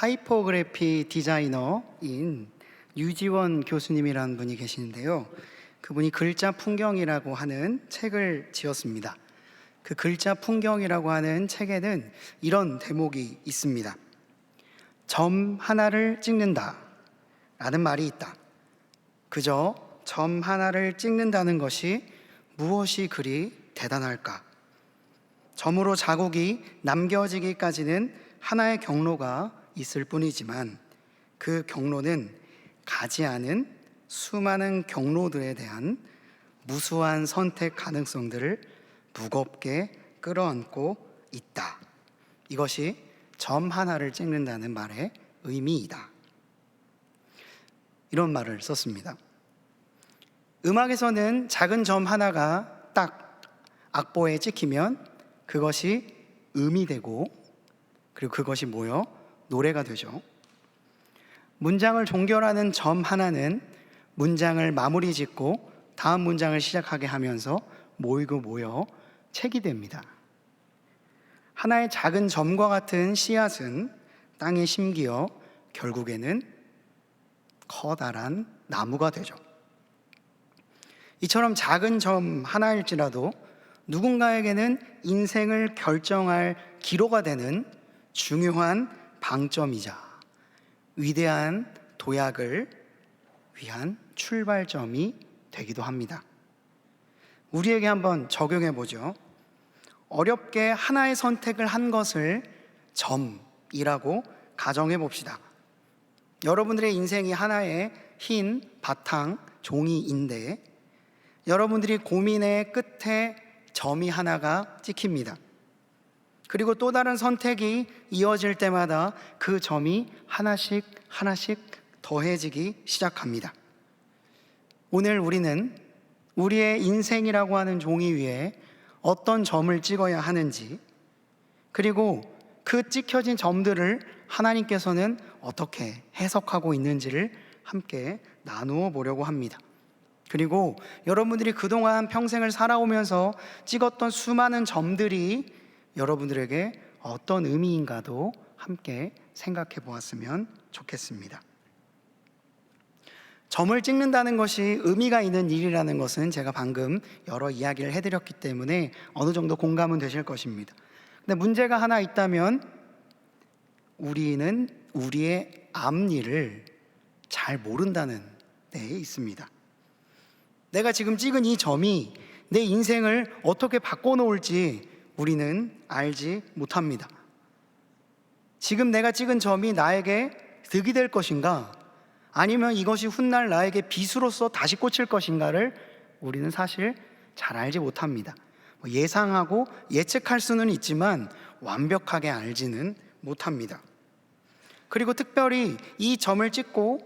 타이포그래피 디자이너인 유지원 교수님이라는 분이 계시는데요. 그분이 글자 풍경이라고 하는 책을 지었습니다. 그 글자 풍경이라고 하는 책에는 이런 대목이 있습니다. 점 하나를 찍는다 라는 말이 있다. 그저 점 하나를 찍는다는 것이 무엇이 그리 대단할까? 점으로 자국이 남겨지기까지는 하나의 경로가 있을 뿐이지만 그 경로는 가지 않은 수많은 경로들에 대한 무수한 선택 가능성들을 무겁게 끌어안고 있다. 이것이 점 하나를 찍는다는 말의 의미이다. 이런 말을 썼습니다. 음악에서는 작은 점 하나가 딱 악보에 찍히면 그것이 음이 되고, 그리고 그것이 모여 노래가 되죠. 문장을 종결하는 점 하나는 문장을 마무리 짓고 다음 문장을 시작하게 하면서 모이고 모여 책이 됩니다. 하나의 작은 점과 같은 씨앗은 땅에 심기어 결국에는 커다란 나무가 되죠. 이처럼 작은 점 하나일지라도 누군가에게는 인생을 결정할 기로가 되는 중요한 방점이자 위대한 도약을 위한 출발점이 되기도 합니다. 우리에게 한번 적용해 보죠. 어렵게 하나의 선택을 한 것을 점이라고 가정해 봅시다. 여러분들의 인생이 하나의 흰 바탕 종이인데 여러분들이 고민의 끝에 점이 하나가 찍힙니다. 그리고 또 다른 선택이 이어질 때마다 그 점이 하나씩 더해지기 시작합니다. 오늘 우리는 우리의 인생이라고 하는 종이 위에 어떤 점을 찍어야 하는지, 그리고 그 찍혀진 점들을 하나님께서는 어떻게 해석하고 있는지를 함께 나누어 보려고 합니다. 그리고 여러분들이 그동안 평생을 살아오면서 찍었던 수많은 점들이 여러분들에게 어떤 의미인가도 함께 생각해 보았으면 좋겠습니다. 점을 찍는다는 것이 의미가 있는 일이라는 것은 제가 방금 여러 이야기를 해드렸기 때문에 어느 정도 공감은 되실 것입니다. 근데 문제가 하나 있다면 우리는 우리의 앞일을 잘 모른다는 데에 있습니다. 내가 지금 찍은 이 점이 내 인생을 어떻게 바꿔놓을지 우리는 알지 못합니다. 지금 내가 찍은 점이 나에게 득이 될 것인가, 아니면 이것이 훗날 나에게 빚으로서 다시 꽂힐 것인가를 우리는 사실 잘 알지 못합니다. 예상하고 예측할 수는 있지만 완벽하게 알지는 못합니다. 그리고 특별히 이 점을 찍고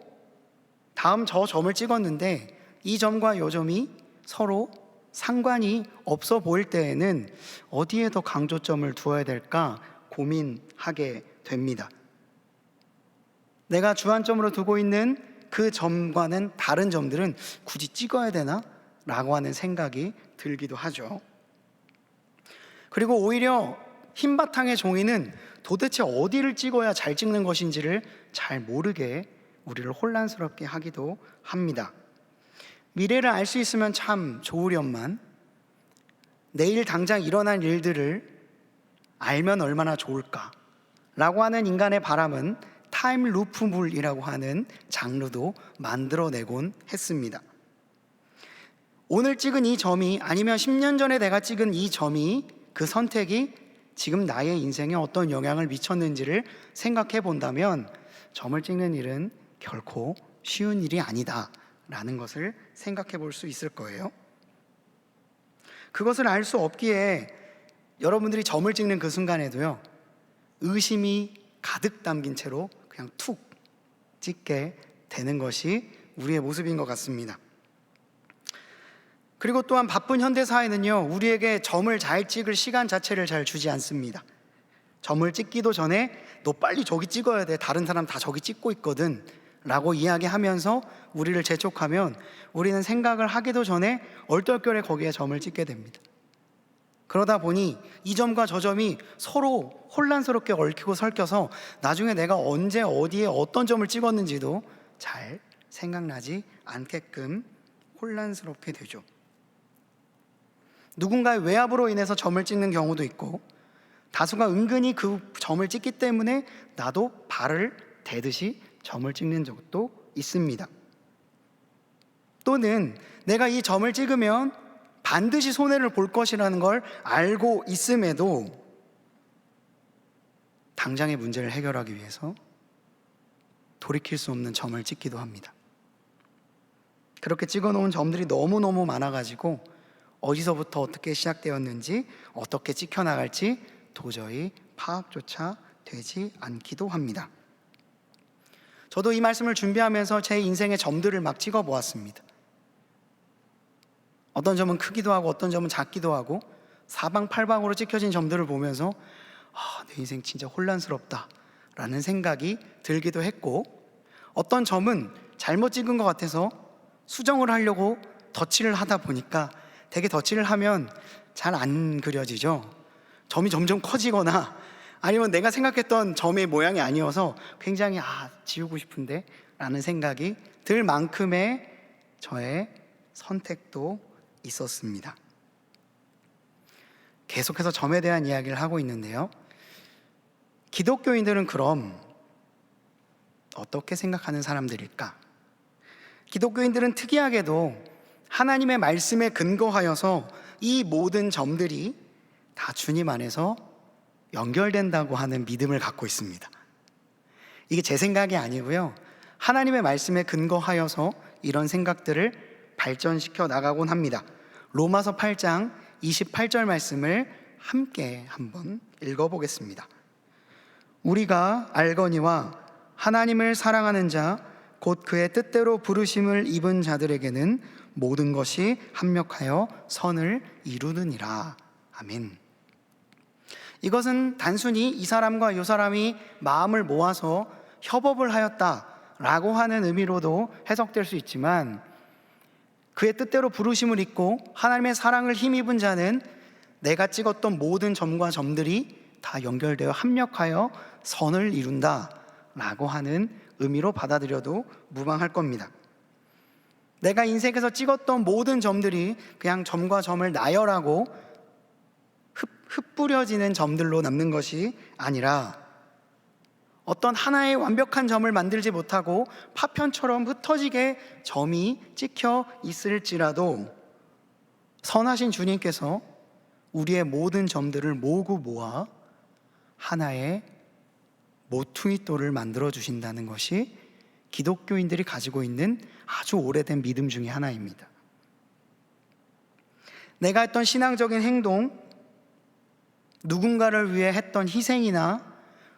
다음 저 점을 찍었는데 이 점과 요 점이 서로 상관이 없어 보일 때에는 어디에 더 강조점을 두어야 될까 고민하게 됩니다. 내가 주안점으로 두고 있는 그 점과는 다른 점들은 굳이 찍어야 되나? 라고 하는 생각이 들기도 하죠. 그리고 오히려 흰 바탕의 종이는 도대체 어디를 찍어야 잘 찍는 것인지를 잘 모르게 우리를 혼란스럽게 하기도 합니다. 미래를 알 수 있으면 참 좋으련만 내일 당장 일어날 일들을 알면 얼마나 좋을까 라고 하는 인간의 바람은 타임루프물이라고 하는 장르도 만들어내곤 했습니다. 오늘 찍은 이 점이, 아니면 10년 전에 내가 찍은 이 점이, 그 선택이 지금 나의 인생에 어떤 영향을 미쳤는지를 생각해 본다면 점을 찍는 일은 결코 쉬운 일이 아니다 라는 것을 생각해 볼 수 있을 거예요. 그것을 알 수 없기에 여러분들이 점을 찍는 그 순간에도요, 의심이 가득 담긴 채로 그냥 툭 찍게 되는 것이 우리의 모습인 것 같습니다. 그리고 또한 바쁜 현대사회는요, 우리에게 점을 잘 찍을 시간 자체를 잘 주지 않습니다. 점을 찍기도 전에 너 빨리 저기 찍어야 돼, 다른 사람 다 저기 찍고 있거든 라고 이야기하면서 우리를 재촉하면 우리는 생각을 하기도 전에 얼떨결에 거기에 점을 찍게 됩니다. 그러다 보니 이 점과 저 점이 서로 혼란스럽게 얽히고 설켜서 나중에 내가 언제 어디에 어떤 점을 찍었는지도 잘 생각나지 않게끔 혼란스럽게 되죠. 누군가의 외압으로 인해서 점을 찍는 경우도 있고, 다수가 은근히 그 점을 찍기 때문에 나도 발을 대듯이 점을 찍는 적도 있습니다. 또는 내가 이 점을 찍으면 반드시 손해를 볼 것이라는 걸 알고 있음에도 당장의 문제를 해결하기 위해서 돌이킬 수 없는 점을 찍기도 합니다. 그렇게 찍어놓은 점들이 너무너무 많아가지고 어디서부터 어떻게 시작되었는지, 어떻게 찍혀나갈지 도저히 파악조차 되지 않기도 합니다. 저도 이 말씀을 준비하면서 제 인생의 점들을 막 찍어보았습니다. 어떤 점은 크기도 하고 어떤 점은 작기도 하고 사방팔방으로 찍혀진 점들을 보면서 내 인생 진짜 혼란스럽다 라는 생각이 들기도 했고, 어떤 점은 잘못 찍은 것 같아서 수정을 하려고 덧칠을 하다 보니까 되게 덧칠을 하면 잘 안 그려지죠. 점이 점점 커지거나 아니면 내가 생각했던 점의 모양이 아니어서 굉장히 지우고 싶은데 라는 생각이 들 만큼의 저의 선택도 있었습니다. 계속해서 점에 대한 이야기를 하고 있는데요, 기독교인들은 그럼 어떻게 생각하는 사람들일까? 기독교인들은 특이하게도 하나님의 말씀에 근거하여서 이 모든 점들이 다 주님 안에서 연결된다고 하는 믿음을 갖고 있습니다. 이게 제 생각이 아니고요, 하나님의 말씀에 근거하여서 이런 생각들을 발전시켜 나가곤 합니다. 로마서 8장 28절 말씀을 함께 한번 읽어보겠습니다. 우리가 알거니와 하나님을 사랑하는 자 곧 그의 뜻대로 부르심을 입은 자들에게는 모든 것이 합력하여 선을 이루느니라. 아멘. 이것은 단순히 이 사람과 이 사람이 마음을 모아서 협업을 하였다라고 하는 의미로도 해석될 수 있지만, 그의 뜻대로 부르심을 입고 하나님의 사랑을 힘입은 자는 내가 찍었던 모든 점과 점들이 다 연결되어 합력하여 선을 이룬다라고 하는 의미로 받아들여도 무방할 겁니다. 내가 인생에서 찍었던 모든 점들이 그냥 점과 점을 나열하고 흩뿌려지는 점들로 남는 것이 아니라, 어떤 하나의 완벽한 점을 만들지 못하고 파편처럼 흩어지게 점이 찍혀 있을지라도 선하신 주님께서 우리의 모든 점들을 모으고 모아 하나의 모퉁이돌을 만들어 주신다는 것이 기독교인들이 가지고 있는 아주 오래된 믿음 중에 하나입니다. 내가 했던 신앙적인 행동, 누군가를 위해 했던 희생이나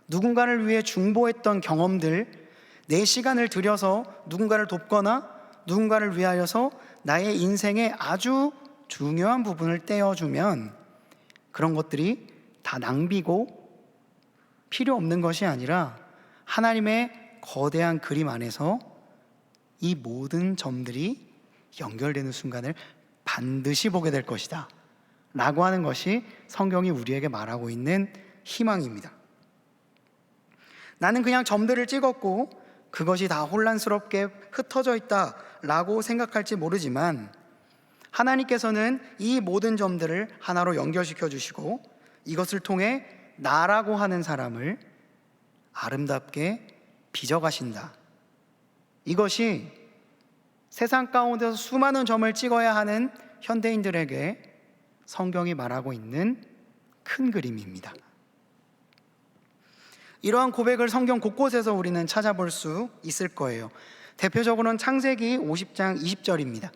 누군가를 위해 중보했던 경험들, 내 시간을 들여서 누군가를 돕거나 누군가를 위하여서 나의 인생의 아주 중요한 부분을 떼어주면 그런 것들이 다 낭비고 필요 없는 것이 아니라 하나님의 거대한 그림 안에서 이 모든 점들이 연결되는 순간을 반드시 보게 될 것이다 라고 하는 것이 성경이 우리에게 말하고 있는 희망입니다. 나는 그냥 점들을 찍었고 그것이 다 혼란스럽게 흩어져 있다 라고 생각할지 모르지만, 하나님께서는 이 모든 점들을 하나로 연결시켜 주시고 이것을 통해 나라고 하는 사람을 아름답게 빚어가신다. 이것이 세상 가운데서 수많은 점을 찍어야 하는 현대인들에게 성경이 말하고 있는 큰 그림입니다. 이러한 고백을 성경 곳곳에서 우리는 찾아볼 수 있을 거예요. 대표적으로는 창세기 50장 20절입니다.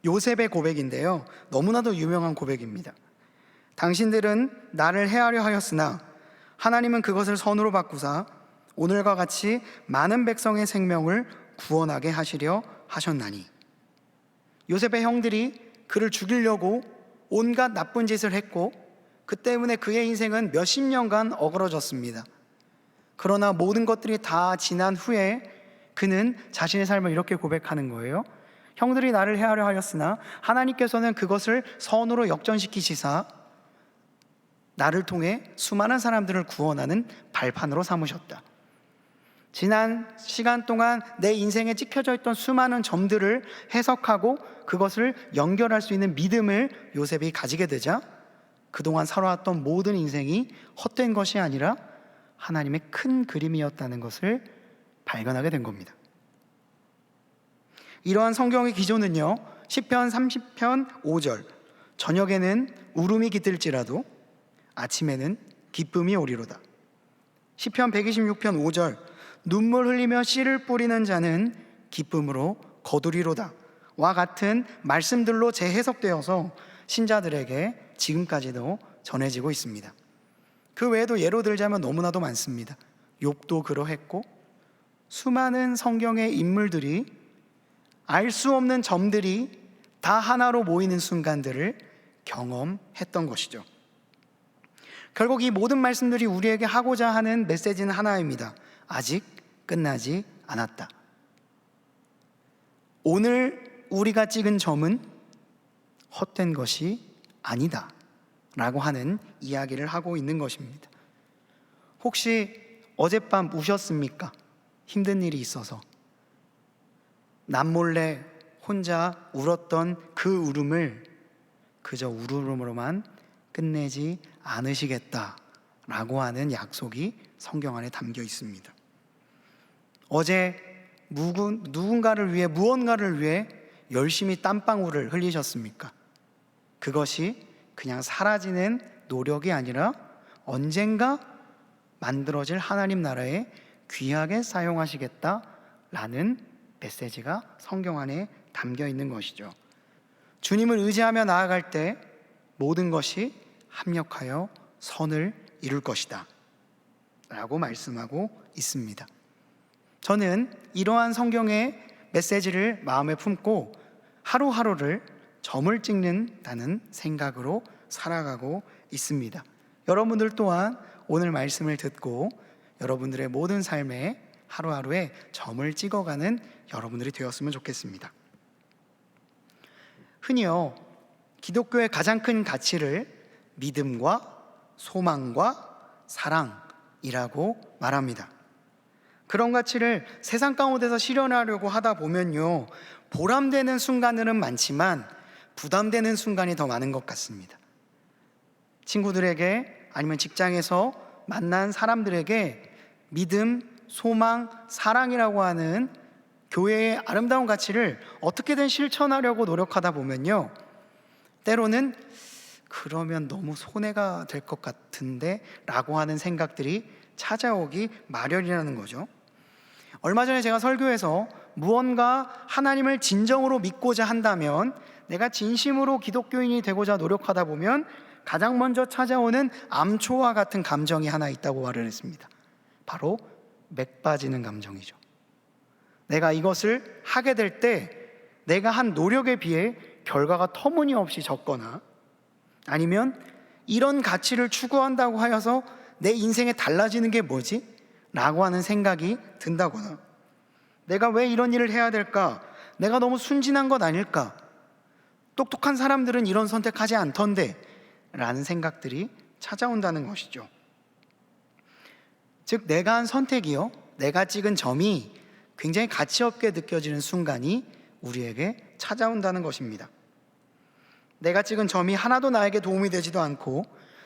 요셉의 고백인데요, 너무나도 유명한 고백입니다. 당신들은 나를 해하려 하였으나 하나님은 그것을 선으로 바꾸사 오늘과 같이 많은 백성의 생명을 구원하게 하시려 하셨나니. 요셉의 형들이 그를 죽이려고 온갖 나쁜 짓을 했고 그 때문에 그의 인생은 몇십 년간 어그러졌습니다. 그러나 모든 것들이 다 지난 후에 그는 자신의 삶을 이렇게 고백하는 거예요. 형들이 나를 해하려 하였으나 하나님께서는 그것을 선으로 역전시키시사 나를 통해 수많은 사람들을 구원하는 발판으로 삼으셨다. 지난 시간 동안 내 인생에 찍혀져 있던 수많은 점들을 해석하고 그것을 연결할 수 있는 믿음을 요셉이 가지게 되자 그동안 살아왔던 모든 인생이 헛된 것이 아니라 하나님의 큰 그림이었다는 것을 발견하게 된 겁니다. 이러한 성경의 기조는요, 시편 30편 5절 저녁에는 울음이 깃들지라도 아침에는 기쁨이 오리로다. 시편 126편 5절 눈물 흘리며 씨를 뿌리는 자는 기쁨으로 거두리로다 와 같은 말씀들로 재해석되어서 신자들에게 지금까지도 전해지고 있습니다. 그 외에도 예로 들자면 너무나도 많습니다. 욥도 그러했고 수많은 성경의 인물들이 알 수 없는 점들이 다 하나로 모이는 순간들을 경험했던 것이죠. 결국 이 모든 말씀들이 우리에게 하고자 하는 메시지는 하나입니다. 아직 끝나지 않았다. 오늘 우리가 찍은 점은 헛된 것이 아니다 라고 하는 이야기를 하고 있는 것입니다. 혹시 어젯밤 우셨습니까? 힘든 일이 있어서 남몰래 혼자 울었던 그 울음을 그저 울음으로만 끝내지 않으시겠다라고 하는 약속이 성경 안에 담겨 있습니다. 어제 누군가를 위해 무언가를 위해 열심히 땀방울을 흘리셨습니까? 그것이 그냥 사라지는 노력이 아니라 언젠가 만들어질 하나님 나라에 귀하게 사용하시겠다라는 메시지가 성경 안에 담겨 있는 것이죠. 주님을 의지하며 나아갈 때 모든 것이 합력하여 선을 이룰 것이다 라고 말씀하고 있습니다. 저는 이러한 성경의 메시지를 마음에 품고 하루하루를 점을 찍는다는 생각으로 살아가고 있습니다. 여러분들 또한 오늘 말씀을 듣고 여러분들의 모든 삶에 하루하루에 점을 찍어가는 여러분들이 되었으면 좋겠습니다. 흔히요, 기독교의 가장 큰 가치를 믿음과 소망과 사랑이라고 말합니다. 그런 가치를 세상 가운데서 실현하려고 하다 보면요, 보람되는 순간들은 많지만 부담되는 순간이 더 많은 것 같습니다. 친구들에게 아니면 직장에서 만난 사람들에게 믿음, 소망, 사랑이라고 하는 교회의 아름다운 가치를 어떻게든 실천하려고 노력하다 보면요, 때로는 그러면 너무 손해가 될 것 같은데 라고 하는 생각들이 찾아오기 마련이라는 거죠. 얼마 전에 제가 설교에서 무언가 하나님을 진정으로 믿고자 한다면, 내가 진심으로 기독교인이 되고자 노력하다 보면 가장 먼저 찾아오는 암초와 같은 감정이 하나 있다고 말을 했습니다. 바로 맥 빠지는 감정이죠. 내가 이것을 하게 될 때 내가 한 노력에 비해 결과가 터무니없이 적거나, 아니면 이런 가치를 추구한다고 하여서 내 인생에 달라지는 게 뭐지? 라고 하는 생각이 든다거나, 내가 왜 이런 일을 해야 될까? 내가 너무 순진한 것 아닐까? 똑똑한 사람들은 이런 선택하지 않던데 라는 생각들이 찾아온다는 것이죠. 즉, 내가 한 선택이요, 내가 찍은 점이 굉장히 가치 없게 느껴지는 순간이 우리에게 찾아온다는 것입니다. 내가 찍은 점이 하나도 나에게 도움이 되지도 않고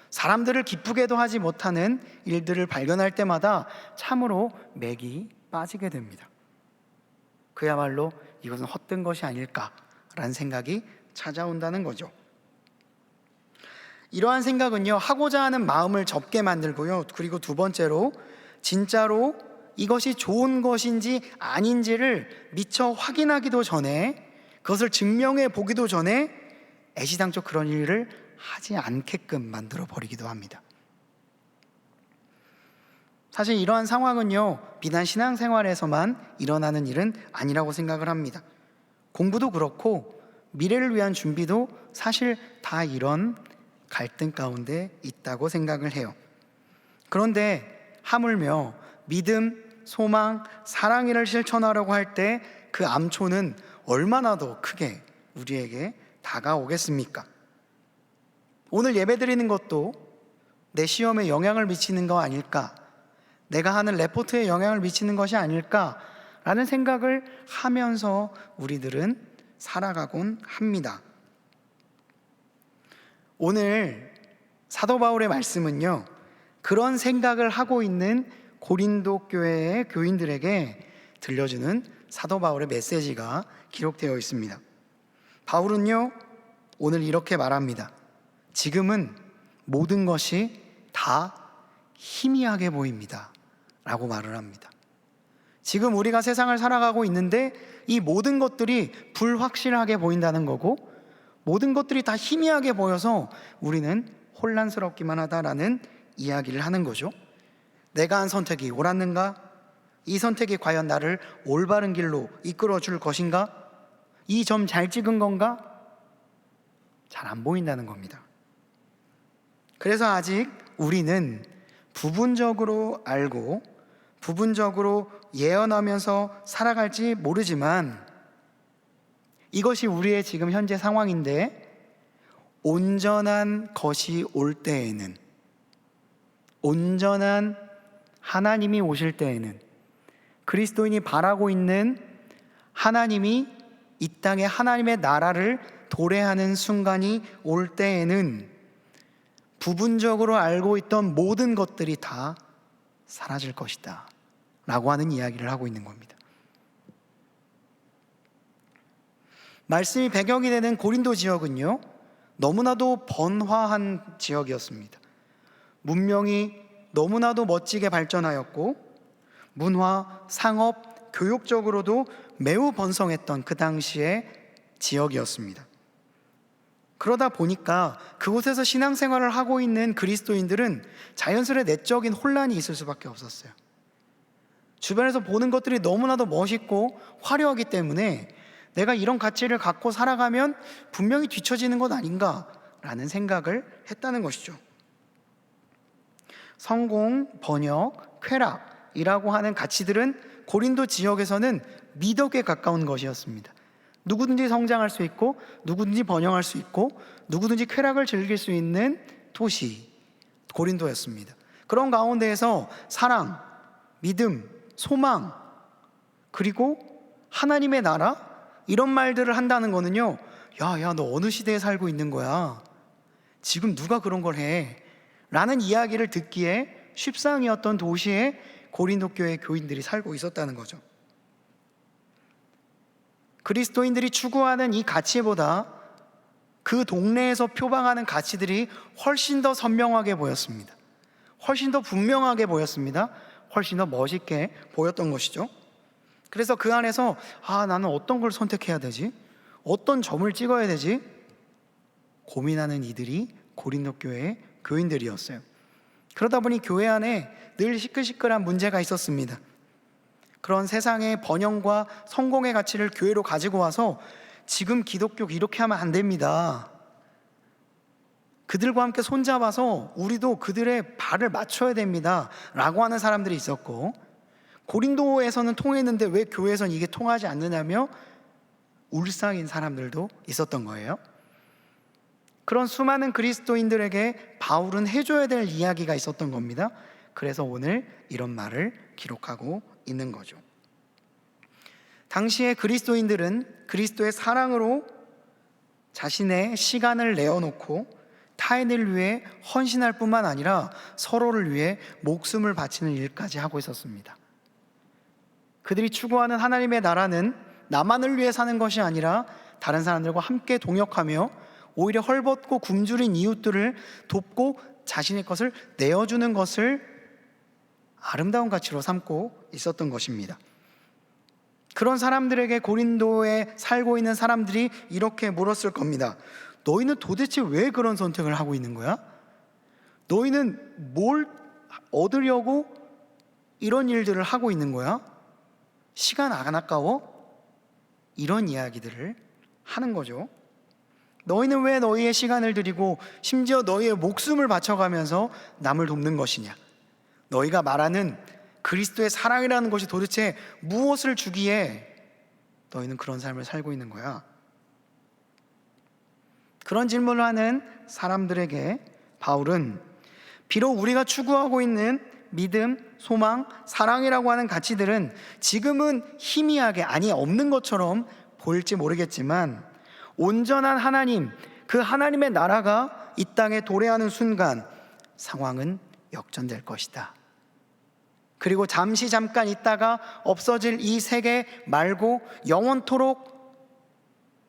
사람들을 기쁘게도 하지 못하는 일들을 발견할 때마다 참으로 맥이 빠지게 됩니다. 그야말로 이것은 헛된 것이 아닐까라는 생각이 찾아온다는 거죠. 이러한 생각은요, 하고자 하는 마음을 접게 만들고요, 그리고 두 번째로 진짜로 이것이 좋은 것인지 아닌지를 미처 확인하기도 전에, 그것을 증명해 보기도 전에 애시당초 그런 일을 하지 않게끔 만들어 버리기도 합니다. 사실 이러한 상황은요, 비단 신앙생활에서만 일어나는 일은 아니라고 생각을 합니다. 공부도 그렇고 미래를 위한 준비도 사실 다 이런 갈등 가운데 있다고 생각을 해요. 그런데 하물며 믿음, 소망, 사랑을 실천하려고 할 때 그 암초는 얼마나 더 크게 우리에게 다가오겠습니까? 오늘 예배드리는 것도 내 시험에 영향을 미치는 거 아닐까? 내가 하는 레포트에 영향을 미치는 것이 아닐까라는 생각을 하면서 우리들은 살아가곤 합니다. 오늘 사도 바울의 말씀은요, 그런 생각을 하고 있는 고린도 교회의 교인들에게 들려주는 사도 바울의 메시지가 기록되어 있습니다. 바울은요, 오늘 이렇게 말합니다. 지금은 모든 것이 다 희미하게 보입니다 라고 말을 합니다. 지금 우리가 세상을 살아가고 있는데 이 모든 것들이 불확실하게 보인다는 거고, 모든 것들이 다 희미하게 보여서 우리는 혼란스럽기만 하다라는 이야기를 하는 거죠. 내가 한 선택이 옳았는가? 이 선택이 과연 나를 올바른 길로 이끌어 줄 것인가? 이 점 잘 찍은 건가? 잘 안 보인다는 겁니다. 그래서 아직 우리는 부분적으로 알고 부분적으로 예언하면서 살아갈지 모르지만, 이것이 우리의 지금 현재 상황인데 온전한 것이 올 때에는, 온전한 하나님이 오실 때에는, 그리스도인이 바라고 있는 하나님이 이 땅에 하나님의 나라를 도래하는 순간이 올 때에는 부분적으로 알고 있던 모든 것들이 다 사라질 것이다 라고 하는 이야기를 하고 있는 겁니다. 말씀이 배경이 되는 고린도 지역은요, 너무나도 번화한 지역이었습니다. 문명이 너무나도 멋지게 발전하였고 문화, 상업, 교육적으로도 매우 번성했던 그 당시의 지역이었습니다. 그러다 보니까 그곳에서 신앙생활을 하고 있는 그리스도인들은 자연스레 내적인 혼란이 있을 수밖에 없었어요. 주변에서 보는 것들이 너무나도 멋있고 화려하기 때문에 내가 이런 가치를 갖고 살아가면 분명히 뒤처지는 것 아닌가라는 생각을 했다는 것이죠. 성공, 번역, 쾌락이라고 하는 가치들은 고린도 지역에서는 미덕에 가까운 것이었습니다. 누구든지 성장할 수 있고 누구든지 번영할 수 있고 누구든지 쾌락을 즐길 수 있는 도시 고린도였습니다. 그런 가운데에서 사랑, 믿음, 소망, 그리고 하나님의 나라, 이런 말들을 한다는 거는요, 야, 너 어느 시대에 살고 있는 거야? 지금 누가 그런 걸 해? 라는 이야기를 듣기에 쉽상이었던 도시에 고린도 교회 교인들이 살고 있었다는 거죠. 그리스도인들이 추구하는 이 가치보다 그 동네에서 표방하는 가치들이 훨씬 더 선명하게 보였습니다. 훨씬 더 분명하게 보였습니다. 훨씬 더 멋있게 보였던 것이죠. 그래서 그 안에서 나는 어떤 걸 선택해야 되지? 어떤 점을 찍어야 되지? 고민하는 이들이 고린도 교회의 교인들이었어요. 그러다 보니 교회 안에 늘 시끌시끌한 문제가 있었습니다. 그런 세상의 번영과 성공의 가치를 교회로 가지고 와서 지금 기독교 이렇게 하면 안 됩니다. 그들과 함께 손잡아서 우리도 그들의 발을 맞춰야 됩니다 라고 하는 사람들이 있었고, 고린도에서는 통했는데 왜 교회에서는 이게 통하지 않느냐며 울상인 사람들도 있었던 거예요. 그런 수많은 그리스도인들에게 바울은 해줘야 될 이야기가 있었던 겁니다. 그래서 오늘 이런 말을 기록하고 있는 거죠. 당시에 그리스도인들은 그리스도의 사랑으로 자신의 시간을 내어놓고 타인을 위해 헌신할 뿐만 아니라 서로를 위해 목숨을 바치는 일까지 하고 있었습니다. 그들이 추구하는 하나님의 나라는 나만을 위해 사는 것이 아니라 다른 사람들과 함께 동역하며 오히려 헐벗고 굶주린 이웃들을 돕고 자신의 것을 내어주는 것을 아름다운 가치로 삼고 있었던 것입니다. 그런 사람들에게 고린도에 살고 있는 사람들이 이렇게 물었을 겁니다. 너희는 도대체 왜 그런 선택을 하고 있는 거야? 너희는 뭘 얻으려고 이런 일들을 하고 있는 거야? 시간 안 아까워? 이런 이야기들을 하는 거죠. 너희는 왜 너희의 시간을 들이고 심지어 너희의 목숨을 바쳐가면서 남을 돕는 것이냐? 너희가 말하는 그리스도의 사랑이라는 것이 도대체 무엇을 주기에 너희는 그런 삶을 살고 있는 거야? 그런 질문을 하는 사람들에게 바울은 비록 우리가 추구하고 있는 믿음, 소망, 사랑이라고 하는 가치들은 지금은 희미하게, 아니 없는 것처럼 보일지 모르겠지만, 온전한 하나님, 그 하나님의 나라가 이 땅에 도래하는 순간 상황은 역전될 것이다. 그리고 잠깐 있다가 없어질 이 세계 말고 영원토록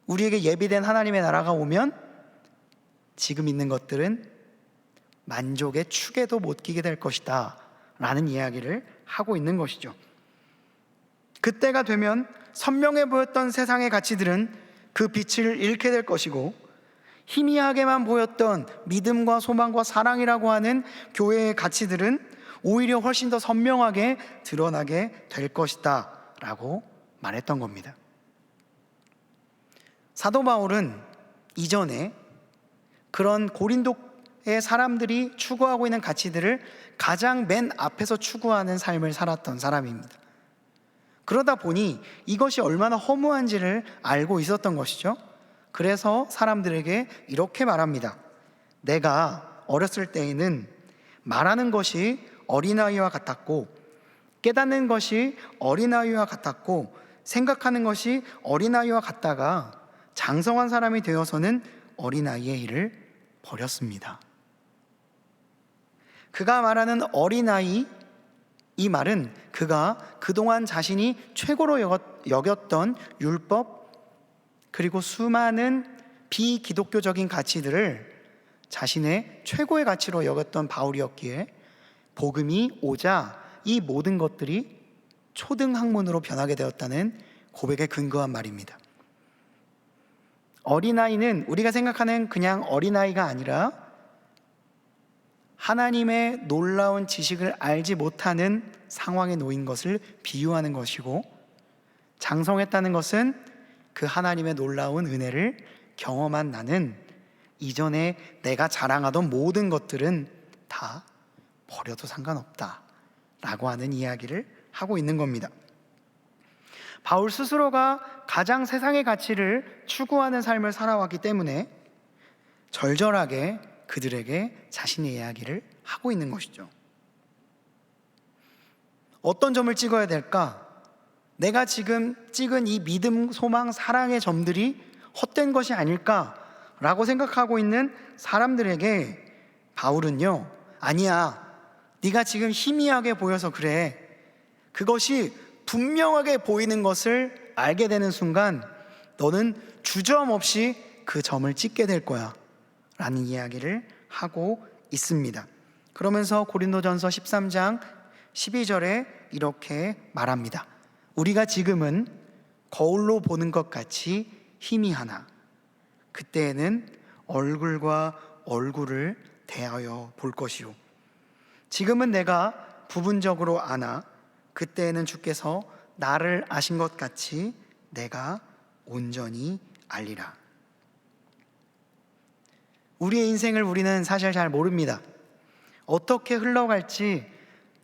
우리에게 예비된 하나님의 나라가 오면 지금 있는 것들은 만족의 축에도 못 끼게 될 것이다 라는 이야기를 하고 있는 것이죠. 그때가 되면 선명해 보였던 세상의 가치들은 그 빛을 잃게 될 것이고, 희미하게만 보였던 믿음과 소망과 사랑이라고 하는 교회의 가치들은 오히려 훨씬 더 선명하게 드러나게 될 것이다 라고 말했던 겁니다. 사도 바울은 이전에 그런 고린도의 사람들이 추구하고 있는 가치들을 가장 맨 앞에서 추구하는 삶을 살았던 사람입니다. 그러다 보니 이것이 얼마나 허무한지를 알고 있었던 것이죠. 그래서 사람들에게 이렇게 말합니다. 내가 어렸을 때에는 말하는 것이 어린아이와 같았고, 깨닫는 것이 어린아이와 같았고, 생각하는 것이 어린아이와 같다가 장성한 사람이 되어서는 어린아이의 일을 버렸습니다. 그가 말하는 어린아이, 이 말은 그가 그동안 자신이 최고로 여겼던 율법, 그리고 수많은 비기독교적인 가치들을 자신의 최고의 가치로 여겼던 바울이었기에 복음이 오자 이 모든 것들이 초등학문으로 변하게 되었다는 고백에 근거한 말입니다. 어린아이는 우리가 생각하는 그냥 어린아이가 아니라 하나님의 놀라운 지식을 알지 못하는 상황에 놓인 것을 비유하는 것이고, 장성했다는 것은 그 하나님의 놀라운 은혜를 경험한 나는 이전에 내가 자랑하던 모든 것들은 다 버려도 상관없다 라고 하는 이야기를 하고 있는 겁니다. 바울 스스로가 가장 세상의 가치를 추구하는 삶을 살아왔기 때문에 절절하게 그들에게 자신의 이야기를 하고 있는 것이죠. 어떤 점을 찍어야 될까? 내가 지금 찍은 이 믿음, 소망, 사랑의 점들이 헛된 것이 아닐까라고 생각하고 있는 사람들에게 바울은요, 아니야, 네가 지금 희미하게 보여서 그래. 그것이 분명하게 보이는 것을 알게 되는 순간 너는 주저함없이 그 점을 찍게 될 거야 라는 이야기를 하고 있습니다. 그러면서 고린도전서 13장 12절에 이렇게 말합니다. 우리가 지금은 거울로 보는 것 같이 희미하나 그때에는 얼굴과 얼굴을 대하여 볼 것이요, 지금은 내가 부분적으로 아나 그때에는 주께서 나를 아신 것 같이 내가 온전히 알리라. 우리의 인생을 우리는 사실 잘 모릅니다. 어떻게 흘러갈지,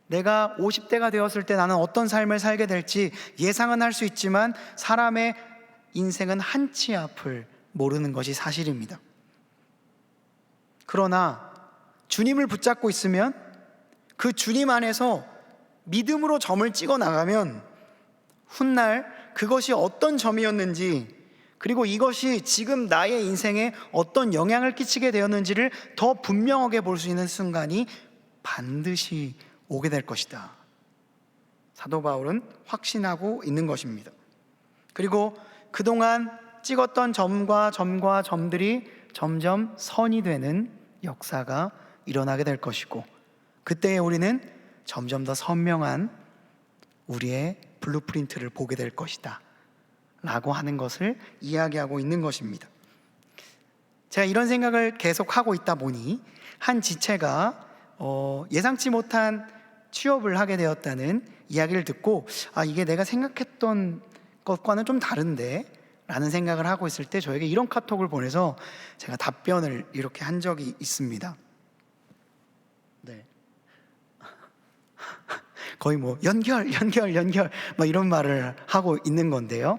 내가 50대가 되었을 때 나는 어떤 삶을 살게 될지 예상은 할 수 있지만 사람의 인생은 한치 앞을 모르는 것이 사실입니다. 그러나 주님을 붙잡고 있으면, 그 주님 안에서 믿음으로 점을 찍어 나가면 훗날 그것이 어떤 점이었는지, 그리고 이것이 지금 나의 인생에 어떤 영향을 끼치게 되었는지를 더 분명하게 볼 수 있는 순간이 반드시 오게 될 것이다. 사도 바울은 확신하고 있는 것입니다. 그리고 그동안 찍었던 점과 점들이 점점 선이 되는 역사가 일어나게 될 것이고, 그때에 우리는 점점 더 선명한 우리의 블루프린트를 보게 될 것이다 라고 하는 것을 이야기하고 있는 것입니다. 제가 이런 생각을 계속 하고 있다 보니 한 지체가 예상치 못한 취업을 하게 되었다는 이야기를 듣고, 이게 내가 생각했던 것과는 좀 다른데 라는 생각을 하고 있을 때 저에게 이런 카톡을 보내서 제가 답변을 이렇게 한 적이 있습니다. 네. 거의 뭐 연결 뭐 이런 말을 하고 있는 건데요.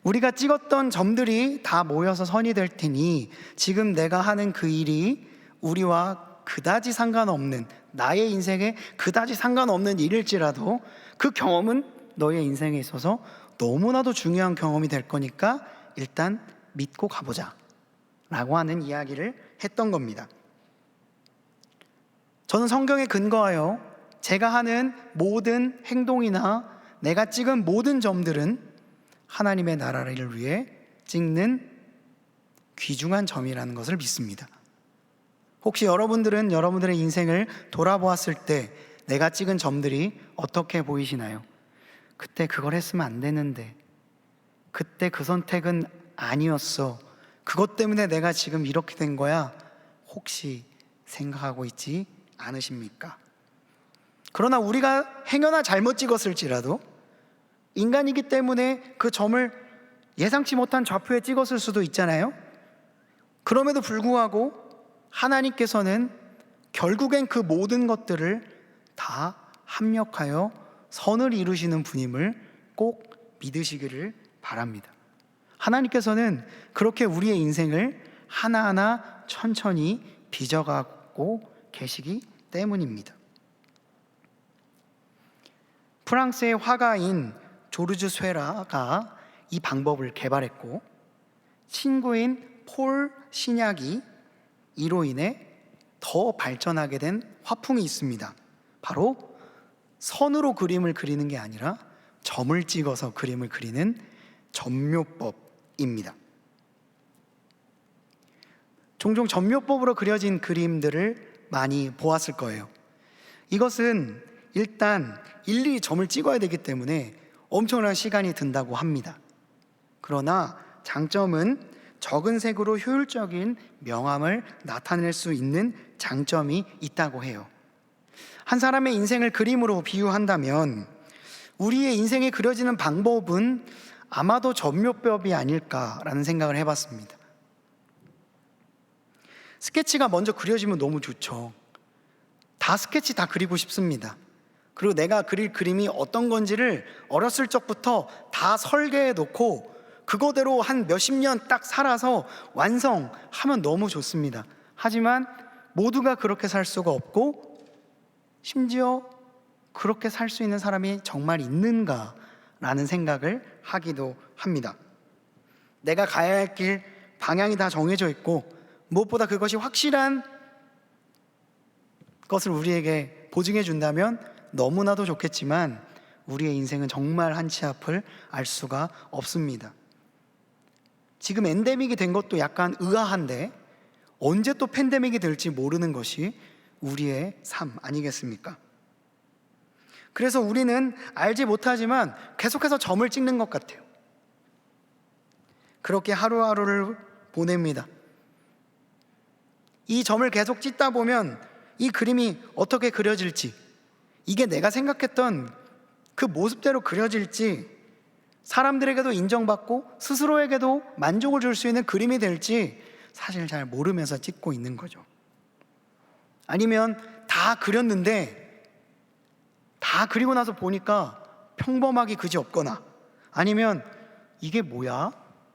우리가 찍었던 점들이 다 모여서 선이 될 테니 지금 내가 하는 그 일이 우리와 그다지 상관없는, 나의 인생에 그다지 상관없는 일일지라도 그 경험은 너의 인생에 있어서 너무나도 중요한 경험이 될 거니까 일단 믿고 가보자 라고 하는 이야기를 했던 겁니다. 저는 성경에 근거하여 제가 하는 모든 행동이나 내가 찍은 모든 점들은 하나님의 나라를 위해 찍는 귀중한 점이라는 것을 믿습니다. 혹시 여러분들은 여러분들의 인생을 돌아보았을 때 내가 찍은 점들이 어떻게 보이시나요? 그때 그걸 했으면 안 되는데, 그때 그 선택은 아니었어, 그것 때문에 내가 지금 이렇게 된 거야, 혹시 생각하고 있지 않으십니까? 그러나 우리가 행여나 잘못 찍었을지라도 인간이기 때문에 그 점을 예상치 못한 좌표에 찍었을 수도 있잖아요. 그럼에도 불구하고 하나님께서는 결국엔 그 모든 것들을 다 합력하여 선을 이루시는 분임을 꼭 믿으시기를 바랍니다. 하나님께서는 그렇게 우리의 인생을 하나하나 천천히 빚어가고 계시기 때문입니다. 프랑스의 화가인 조르주 쇠라가 이 방법을 개발했고, 친구인 폴 시냐기 이로 인해 더 발전하게 된 화풍이 있습니다. 바로 선으로 그림을 그리는 게 아니라 점을 찍어서 그림을 그리는 점묘법입니다. 종종 점묘법으로 그려진 그림들을 많이 보았을 거예요. 이것은 일단 일일이 점을 찍어야 되기 때문에 엄청난 시간이 든다고 합니다. 그러나 장점은 적은 색으로 효율적인 명암을 나타낼 수 있는 장점이 있다고 해요. 한 사람의 인생을 그림으로 비유한다면 우리의 인생이 그려지는 방법은 아마도 점묘법이 아닐까라는 생각을 해봤습니다. 스케치가 먼저 그려지면 너무 좋죠. 다 스케치 다 그리고 싶습니다. 그리고 내가 그릴 그림이 어떤 건지를 어렸을 적부터 다 설계해 놓고 그거대로 한 몇십 년 딱 살아서 완성하면 너무 좋습니다. 하지만 모두가 그렇게 살 수가 없고, 심지어 그렇게 살 수 있는 사람이 정말 있는가라는 생각을 하기도 합니다. 내가 가야 할 길, 방향이 다 정해져 있고 무엇보다 그것이 확실한 것을 우리에게 보증해 준다면 너무나도 좋겠지만 우리의 인생은 정말 한치 앞을 알 수가 없습니다. 지금 엔데믹이 된 것도 약간 의아한데 언제 또 팬데믹이 될지 모르는 것이 우리의 삶 아니겠습니까? 그래서 우리는 알지 못하지만 계속해서 점을 찍는 것 같아요. 그렇게 하루하루를 보냅니다. 이 점을 계속 찍다 보면 이 그림이 어떻게 그려질지, 이게 내가 생각했던 그 모습대로 그려질지, 사람들에게도 인정받고 스스로에게도 만족을 줄 수 있는 그림이 될지 사실 잘 모르면서 찍고 있는 거죠. 아니면 다 그렸는데 다 그리고 나서 보니까 평범하기 그지없거나, 아니면 이게 뭐야?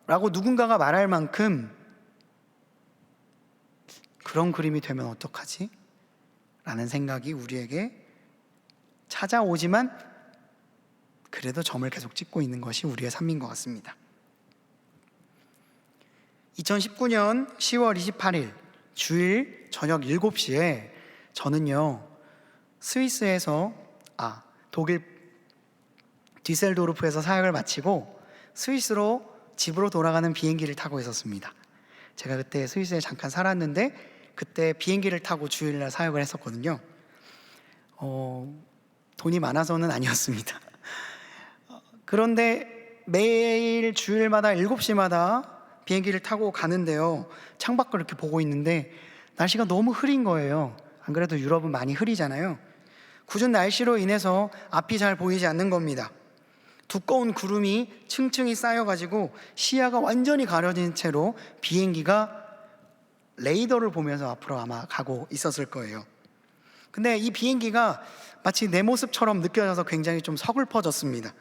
라고 누군가가 말할 만큼 그런 그림이 되면 어떡하지? 라는 생각이 우리에게 찾아오지만 그래도 점을 계속 찍고 있는 것이 우리의 삶인 것 같습니다. 2019년 10월 28일 주일 저녁 7시에 저는요 스위스에서 독일 디셀도르프에서 사역을 마치고 스위스로 집으로 돌아가는 비행기를 타고 있었습니다. 제가 그때 스위스에 잠깐 살았는데 그때 비행기를 타고 주일날 사역을 했었거든요. 돈이 많아서는 아니었습니다. 그런데 매일 주일마다 7시마다 비행기를 타고 가는데요, 창밖을 이렇게 보고 있는데 날씨가 너무 흐린 거예요. 안 그래도 유럽은 많이 흐리잖아요. 궂은 날씨로 인해서 앞이 잘 보이지 않는 겁니다. 두꺼운 구름이 층층이 쌓여가지고 시야가 완전히 가려진 채로 비행기가 레이더를 보면서 앞으로 아마 가고 있었을 거예요. 근데 이 비행기가 마치 내 모습처럼 느껴져서 굉장히 좀 서글퍼졌습니다.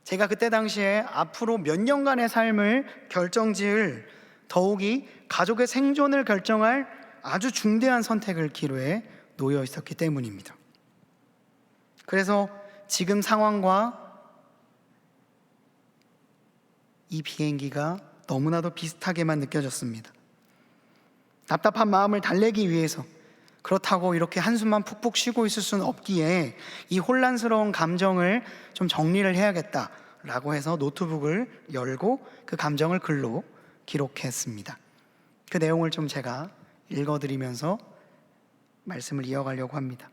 제가 그때 당시에 앞으로 몇 년간의 삶을 결정지을, 더욱이 가족의 생존을 결정할 아주 중대한 선택을 기로에 놓여 있었기 때문입니다. 그래서 지금 상황과 이 비행기가 너무나도 비슷하게만 느껴졌습니다. 답답한 마음을 달래기 위해서, 그렇다고 이렇게 한숨만 푹푹 쉬고 있을 수는 없기에 이 혼란스러운 감정을 좀 정리를 해야겠다라고 해서 노트북을 열고 그 감정을 글로 기록했습니다. 그 내용을 좀 제가 읽어드리면서 말씀을 이어가려고 합니다.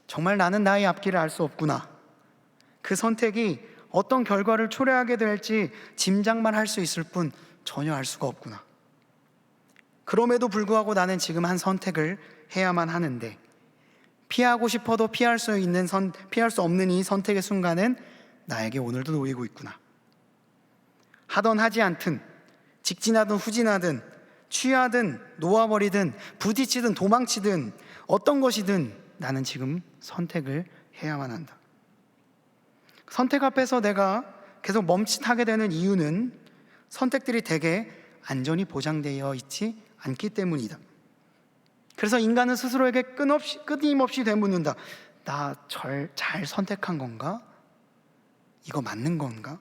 정말 나는 나의 앞길을 알 수 없구나. 그 선택이 어떤 결과를 초래하게 될지 짐작만 할 수 있을 뿐 전혀 알 수가 없구나. 그럼에도 불구하고 나는 지금 한 선택을 해야만 하는데, 피하고 싶어도 피할 수 없는 이 선택의 순간은 나에게 오늘도 놓이고 있구나. 하던 하지 않든, 직진하든 후진하든, 취하든 놓아버리든, 부딪히든 도망치든 어떤 것이든 나는 지금 선택을 해야만 한다. 선택 앞에서 내가 계속 멈칫하게 되는 이유는 선택들이 대개 안전이 보장되어 있지 않기 때문이다. 그래서 인간은 스스로에게 끊임없이 되묻는다. 나 잘 선택한 건가? 이거 맞는 건가?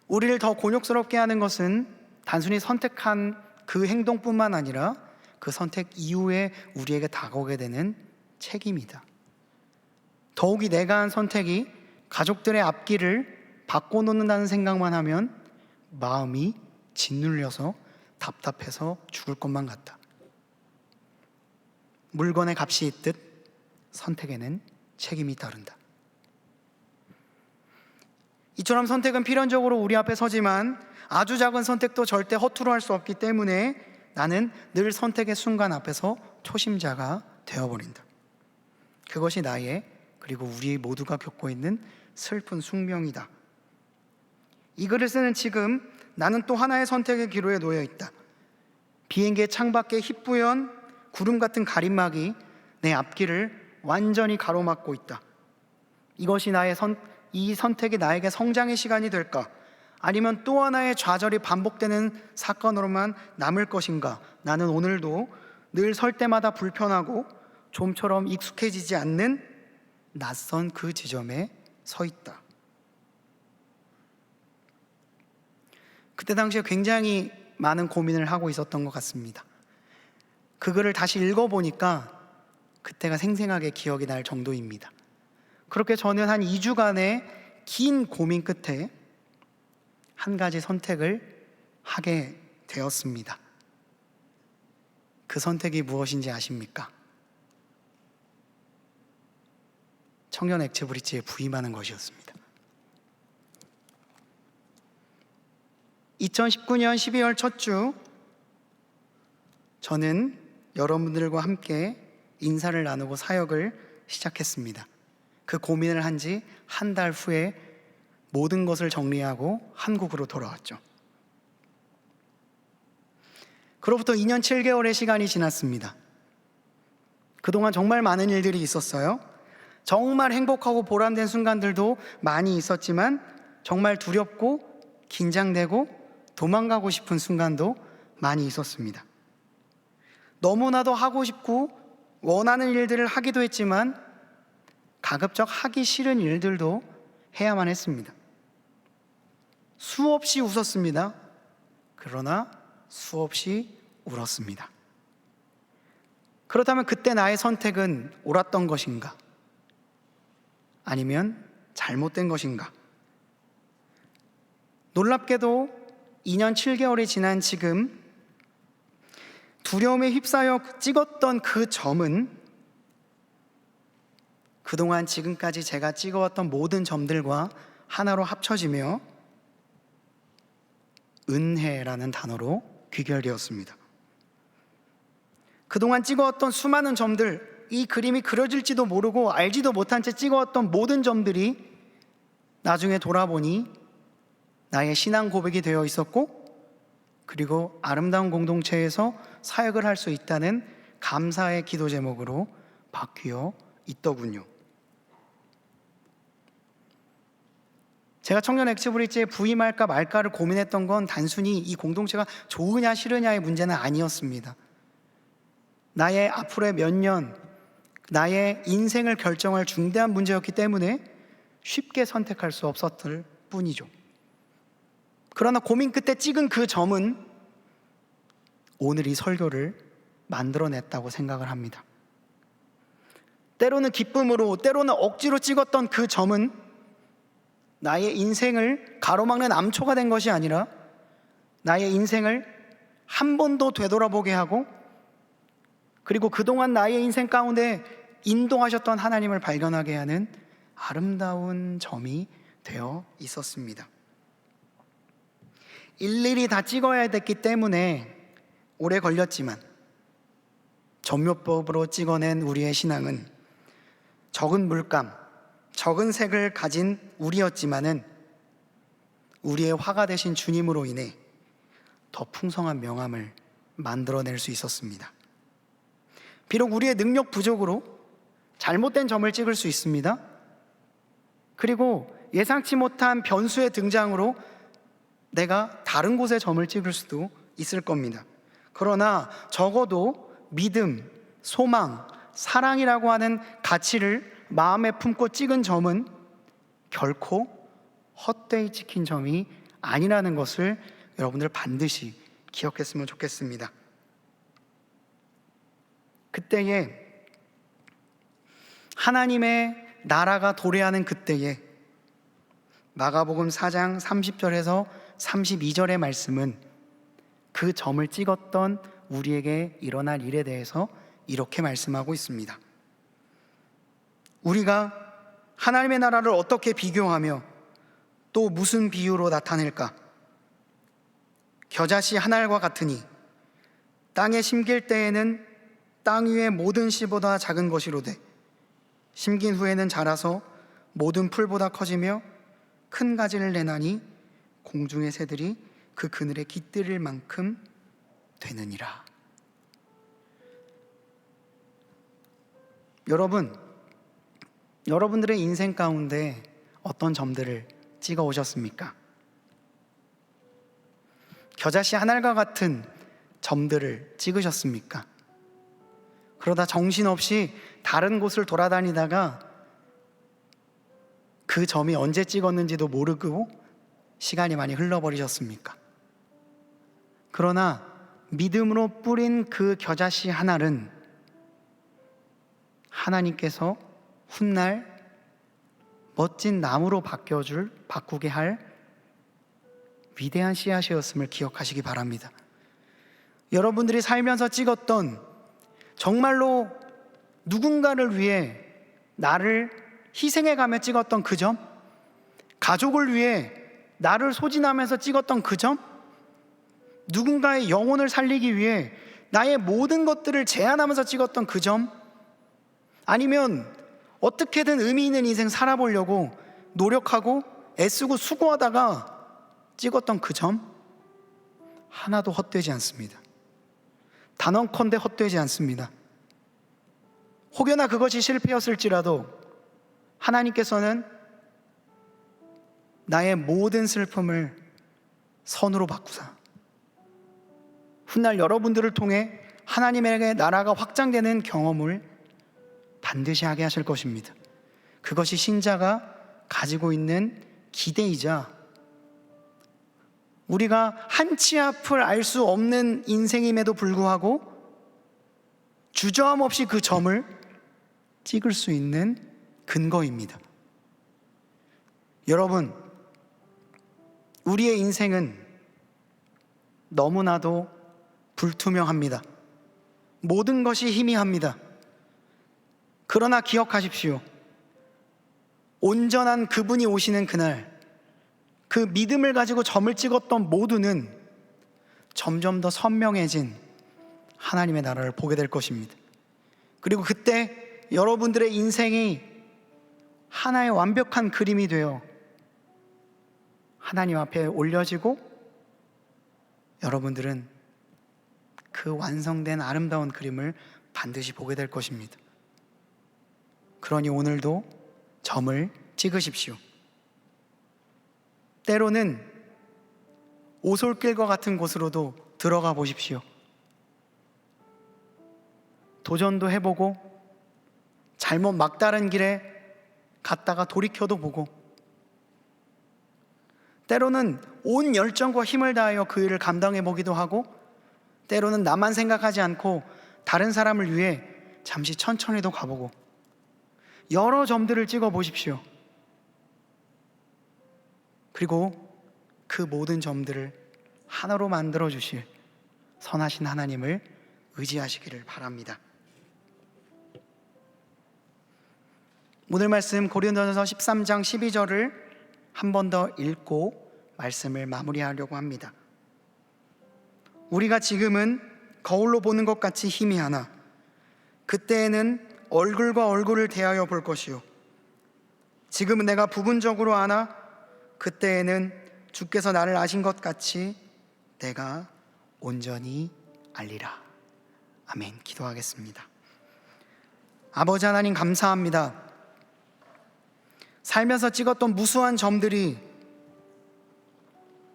우리를 더 곤욕스럽게 하는 것은 단순히 선택한 그 행동뿐만 아니라 그 선택 이후에 우리에게 다가오게 되는 책임이다. 더욱이 내가 한 선택이 가족들의 앞길을 바꿔놓는다는 생각만 하면 마음이 짓눌려서 답답해서 죽을 것만 같다. 물건의 값이 있듯 선택에는 책임이 따른다. 이처럼 선택은 필연적으로 우리 앞에 서지만 아주 작은 선택도 절대 허투루 할 수 없기 때문에 나는 늘 선택의 순간 앞에서 초심자가 되어버린다. 그것이 나의, 그리고 우리 모두가 겪고 있는 슬픈 숙명이다. 이 글을 쓰는 지금 나는 또 하나의 선택의 기로에 놓여 있다. 비행기의 창밖에 희뿌연 구름 같은 가림막이 내 앞길을 완전히 가로막고 있다. 이것이 이 선택이 나에게 성장의 시간이 될까? 아니면 또 하나의 좌절이 반복되는 사건으로만 남을 것인가? 나는 오늘도 늘 설 때마다 불편하고 좀처럼 익숙해지지 않는 낯선 그 지점에 서 있다. 그때 당시에 굉장히 많은 고민을 하고 있었던 것 같습니다. 그 글을 다시 읽어보니까 그때가 생생하게 기억이 날 정도입니다. 그렇게 저는 한 2주간의 긴 고민 끝에 한 가지 선택을 하게 되었습니다. 그 선택이 무엇인지 아십니까? 청년 엑츠브리지에 부임하는 것이었습니다. 2019년 12월 첫 주, 저는 여러분들과 함께 인사를 나누고 사역을 시작했습니다. 그 고민을 한 지 한 달 후에 모든 것을 정리하고 한국으로 돌아왔죠. 그로부터 2년 7개월의 시간이 지났습니다. 그동안 정말 많은 일들이 있었어요. 정말 행복하고 보람된 순간들도 많이 있었지만 정말 두렵고 긴장되고 도망가고 싶은 순간도 많이 있었습니다. 너무나도 하고 싶고 원하는 일들을 하기도 했지만 가급적 하기 싫은 일들도 해야만 했습니다. 수없이 웃었습니다. 그러나 수없이 울었습니다. 그렇다면 그때 나의 선택은 옳았던 것인가? 아니면 잘못된 것인가? 놀랍게도 2년 7개월이 지난 지금 두려움에 휩싸여 찍었던 그 점은 그동안 지금까지 제가 찍어왔던 모든 점들과 하나로 합쳐지며 은혜라는 단어로 귀결되었습니다. 그동안 찍어왔던 수많은 점들, 이 그림이 그려질지도 모르고 알지도 못한 채 찍어왔던 모든 점들이 나중에 돌아보니 나의 신앙 고백이 되어 있었고, 그리고 아름다운 공동체에서 사역을 할 수 있다는 감사의 기도 제목으로 바뀌어 있더군요. 제가 청년 엑스브릿지에 부임할까 말까를 고민했던 건 단순히 이 공동체가 좋으냐 싫으냐의 문제는 아니었습니다. 나의 앞으로의 몇 년, 나의 인생을 결정할 중대한 문제였기 때문에 쉽게 선택할 수 없었을 뿐이죠. 그러나 고민 끝에 찍은 그 점은 오늘 이 설교를 만들어냈다고 생각을 합니다. 때로는 기쁨으로, 때로는 억지로 찍었던 그 점은 나의 인생을 가로막는 암초가 된 것이 아니라 나의 인생을 한 번 더 되돌아보게 하고, 그리고 그동안 나의 인생 가운데 인도하셨던 하나님을 발견하게 하는 아름다운 점이 되어 있었습니다. 일일이 다 찍어야 됐기 때문에 오래 걸렸지만 전묘법으로 찍어낸 우리의 신앙은 적은 물감, 적은 색을 가진 우리였지만은 우리의 화가 되신 주님으로 인해 더 풍성한 명암을 만들어낼 수 있었습니다. 비록 우리의 능력 부족으로 잘못된 점을 찍을 수 있습니다. 그리고 예상치 못한 변수의 등장으로 내가 다른 곳에 점을 찍을 수도 있을 겁니다. 그러나 적어도 믿음, 소망, 사랑이라고 하는 가치를 마음에 품고 찍은 점은 결코 헛되이 찍힌 점이 아니라는 것을 여러분들 반드시 기억했으면 좋겠습니다. 그때에 하나님의 나라가 도래하는 그때에 마가복음 4장 30절에서 32절의 말씀은 그 점을 찍었던 우리에게 일어날 일에 대해서 이렇게 말씀하고 있습니다. 우리가 하나님의 나라를 어떻게 비교하며 또 무슨 비유로 나타낼까? 겨자씨 한 알과 같으니 땅에 심길 때에는 땅 위의 모든 씨보다 작은 것이로되 심긴 후에는 자라서 모든 풀보다 커지며 큰 가지를 내나니 공중의 새들이 그 그늘에 깃들일 만큼 되느니라. 여러분들의 인생 가운데 어떤 점들을 찍어 오셨습니까? 겨자씨 한 알과 같은 점들을 찍으셨습니까? 그러다 정신없이 다른 곳을 돌아다니다가 그 점이 언제 찍었는지도 모르고 시간이 많이 흘러버리셨습니까? 그러나 믿음으로 뿌린 그 겨자씨 한 알은 하나님께서 훗날 멋진 나무로 바꾸게 할 위대한 씨앗이었음을 기억하시기 바랍니다. 여러분들이 살면서 찍었던, 정말로 누군가를 위해 나를 희생해가며 찍었던 그 점, 가족을 위해 나를 소진하면서 찍었던 그 점, 누군가의 영혼을 살리기 위해 나의 모든 것들을 제한하면서 찍었던 그 점, 아니면 어떻게든 의미 있는 인생 살아보려고 노력하고 애쓰고 수고하다가 찍었던 그 점, 하나도 헛되지 않습니다. 단언컨대 헛되지 않습니다. 혹여나 그것이 실패였을지라도 하나님께서는 나의 모든 슬픔을 선으로 바꾸사 훗날 여러분들을 통해 하나님의 나라가 확장되는 경험을 반드시 하게 하실 것입니다. 그것이 신자가 가지고 있는 기대이자 우리가 한치 앞을 알 수 없는 인생임에도 불구하고 주저함 없이 그 점을 찍을 수 있는 근거입니다. 여러분, 우리의 인생은 너무나도 불투명합니다. 모든 것이 희미합니다. 그러나 기억하십시오. 온전한 그분이 오시는 그날, 그 믿음을 가지고 점을 찍었던 모두는 점점 더 선명해진 하나님의 나라를 보게 될 것입니다. 그리고 그때 여러분들의 인생이 하나의 완벽한 그림이 되어 하나님 앞에 올려지고 여러분들은 그 완성된 아름다운 그림을 반드시 보게 될 것입니다. 그러니 오늘도 점을 찍으십시오. 때로는 오솔길과 같은 곳으로도 들어가 보십시오. 도전도 해보고 잘못 막다른 길에 갔다가 돌이켜도 보고, 때로는 온 열정과 힘을 다하여 그 일을 감당해 보기도 하고, 때로는 나만 생각하지 않고 다른 사람을 위해 잠시 천천히도 가보고, 여러 점들을 찍어 보십시오. 그리고 그 모든 점들을 하나로 만들어 주실 선하신 하나님을 의지하시기를 바랍니다. 오늘 말씀 고린도전서 13장 12절을 한 번 더 읽고 말씀을 마무리하려고 합니다. 우리가 지금은 거울로 보는 것 같이 희미하나 그때에는 얼굴과 얼굴을 대하여 볼 것이요, 지금은 내가 부분적으로 아나 그때에는 주께서 나를 아신 것 같이 내가 온전히 알리라. 아멘. 기도하겠습니다. 아버지 하나님, 감사합니다. 살면서 찍었던 무수한 점들이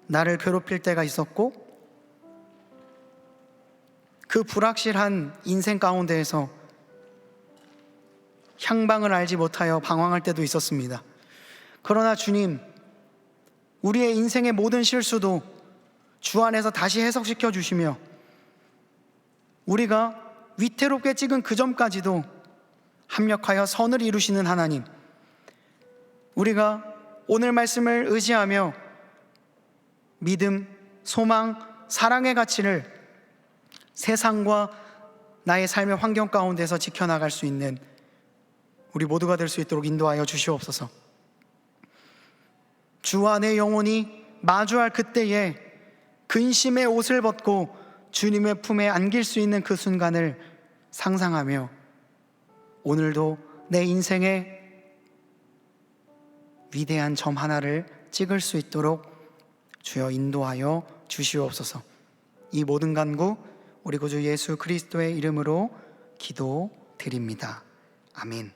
나를 괴롭힐 때가 있었고, 그 불확실한 인생 가운데에서 향방을 알지 못하여 방황할 때도 있었습니다. 그러나 주님, 우리의 인생의 모든 실수도 주 안에서 다시 해석시켜 주시며, 우리가 위태롭게 찍은 그 점까지도 합력하여 선을 이루시는 하나님, 우리가 오늘 말씀을 의지하며 믿음, 소망, 사랑의 가치를 세상과 나의 삶의 환경 가운데서 지켜나갈 수 있는 우리 모두가 될 수 있도록 인도하여 주시옵소서. 주와 내 영혼이 마주할 그때에 근심의 옷을 벗고 주님의 품에 안길 수 있는 그 순간을 상상하며 오늘도 내 인생의 위대한 점 하나를 찍을 수 있도록 주여 인도하여 주시옵소서. 이 모든 간구 우리 구주 예수 그리스도의 이름으로 기도드립니다. 아멘.